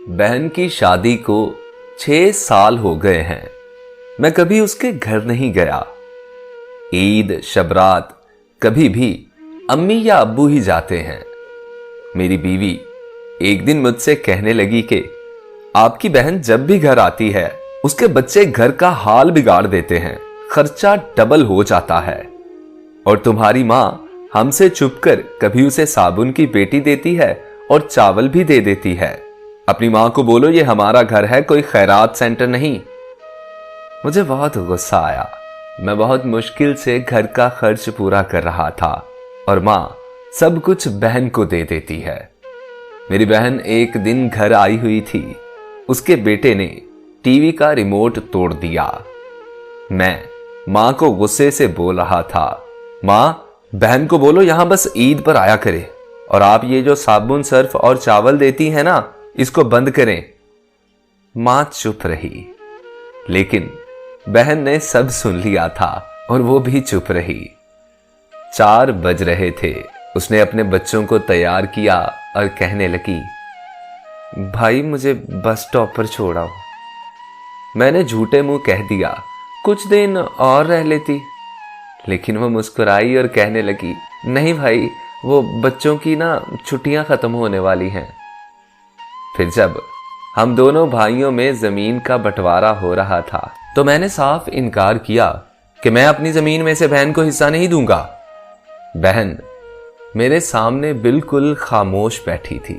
बहन की शादी को 6 साल हो गए हैं। मैं कभी उसके घर नहीं गया। ईद शबरात कभी भी अम्मी या अब्बू ही जाते हैं। मेरी बीवी एक दिन मुझसे कहने लगी कि आपकी बहन जब भी घर आती है उसके बच्चे घर का हाल बिगाड़ देते हैं, खर्चा डबल हो जाता है। और तुम्हारी माँ हमसे छुपकर कभी उसे साबुन की पेटी देती है और चावल भी दे देती है। अपनी माँ को बोलो ये हमारा घर है, कोई खैरात सेंटर नहीं। मुझे बहुत गुस्सा आया। मैं बहुत मुश्किल से घर का खर्च पूरा कर रहा था और माँ सब कुछ बहन को दे देती है। मेरी बहन एक दिन घर आई हुई थी। उसके बेटे ने टीवी का रिमोट तोड़ दिया। मैं माँ को गुस्से से बोल रहा था, माँ बहन को बोलो यहां बस ईद पर आया करे और आप ये जो साबुन सर्फ और चावल देती है ना इसको बंद करें। माँ चुप रही, लेकिन बहन ने सब सुन लिया था और वो भी चुप रही। 4 बज रहे थे। उसने अपने बच्चों को तैयार किया और कहने लगी, भाई मुझे बस स्टॉप पर छोड़ाओ। मैंने झूठे मुंह कह दिया, कुछ दिन और रह लेती। लेकिन वो मुस्कुराई और कहने लगी, नहीं भाई वो बच्चों की ना छुट्टियां खत्म होने वाली हैं। फिर जब हम दोनों भाइयों में जमीन का बंटवारा हो रहा था तो मैंने साफ इनकार किया कि मैं अपनी जमीन में से बहन को हिस्सा नहीं दूंगा। बहन मेरे सामने बिल्कुल खामोश बैठी थी,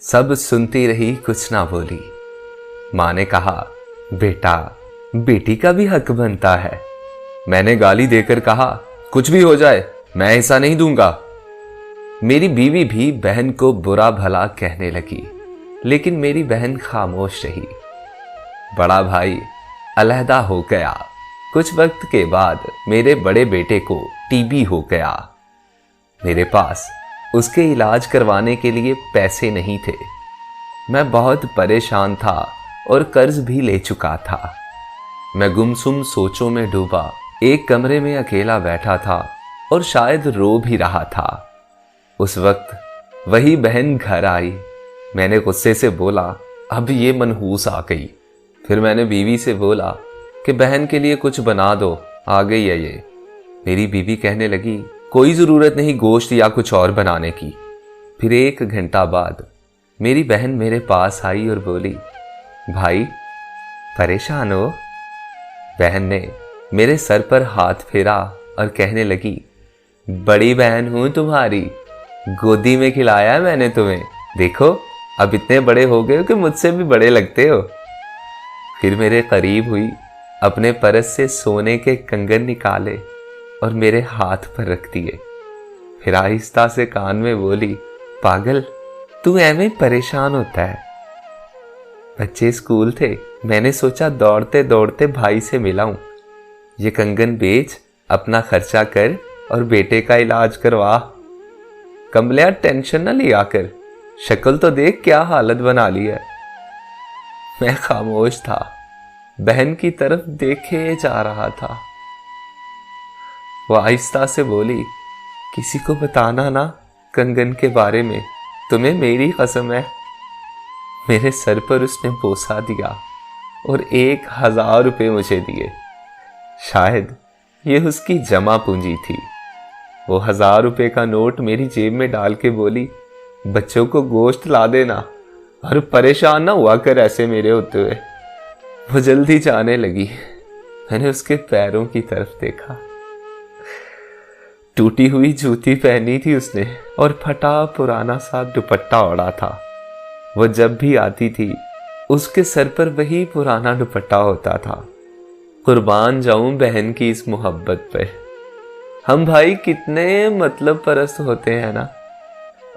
सब सुनती रही, कुछ ना बोली। मां ने कहा, बेटा बेटी का भी हक बनता है। मैंने गाली देकर कहा, कुछ भी हो जाए मैं हिस्सा नहीं दूंगा। मेरी बीवी भी बहन को बुरा भला कहने लगी, लेकिन मेरी बहन खामोश रही। बड़ा भाई अलहदा हो गया। कुछ वक्त के बाद मेरे बड़े बेटे को टीबी हो गया। मेरे पास उसके इलाज करवाने के लिए पैसे नहीं थे। मैं बहुत परेशान था और कर्ज भी ले चुका था। मैं गुमसुम सोचों में डूबा एक कमरे में अकेला बैठा था और शायद रो भी रहा था। उस वक्त वही बहन घर आई। मैंने गुस्से से बोला, अब ये मनहूस आ गई। फिर मैंने बीवी से बोला कि बहन के लिए कुछ बना दो, आ गई है ये। मेरी बीवी कहने लगी, कोई जरूरत नहीं गोश्त या कुछ और बनाने की। फिर 1 घंटा बाद मेरी बहन मेरे पास आई और बोली, भाई परेशान हो? बहन ने मेरे सर पर हाथ फेरा और कहने लगी, बड़ी बहन हूं तुम्हारी, गोदी में खिलाया है मैंने तुम्हें, देखो अब इतने बड़े हो गए हो कि मुझसे भी बड़े लगते हो। फिर मेरे करीब हुई, अपने परस से सोने के कंगन निकाले और मेरे हाथ पर रख दिए। फिर आहिस्ता से कान में बोली, पागल तू ऐਵੇਂ परेशान होता है। बच्चे स्कूल थे, मैंने सोचा दौड़ते दौड़ते भाई से मिलाऊं। ये कंगन बेच, अपना खर्चा कर और बेटे का इलाज करवा। कमलिया टेंशन न लिया कर, शक्ल तो देख क्या हालत बना ली है। मैं खामोश था, बहन की तरफ देखे जा रहा था। वो आहिस्ता से बोली, किसी को बताना ना कंगन के बारे में, तुम्हें मेरी कसम है। मेरे सर पर उसने बोसा दिया और 1000 रुपये मुझे दिए। शायद ये उसकी जमा पूंजी थी। वो 1000 रुपये का नोट मेरी जेब में डाल के बोली, बच्चों को गोश्त ला देना और परेशान ना हुआ कर ऐसे मेरे होते हुए। वो जल्दी जाने लगी। मैंने उसके पैरों की तरफ देखा। टूटी हुई जूती पहनी थी उसने और फटा पुराना सा दुपट्टा ओढ़ा था। वो जब भी आती थी उसके सर पर वही पुराना दुपट्टा होता था। कुर्बान जाऊं बहन की इस मोहब्बत पे। हम भाई कितने मतलब परस्त होते हैं ना।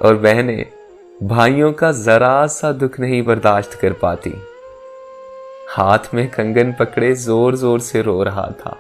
और बहनें भाइयों का जरा सा दुख नहीं बर्दाश्त कर पाती। हाथ में कंगन पकड़े जोर जोर से रो रहा था।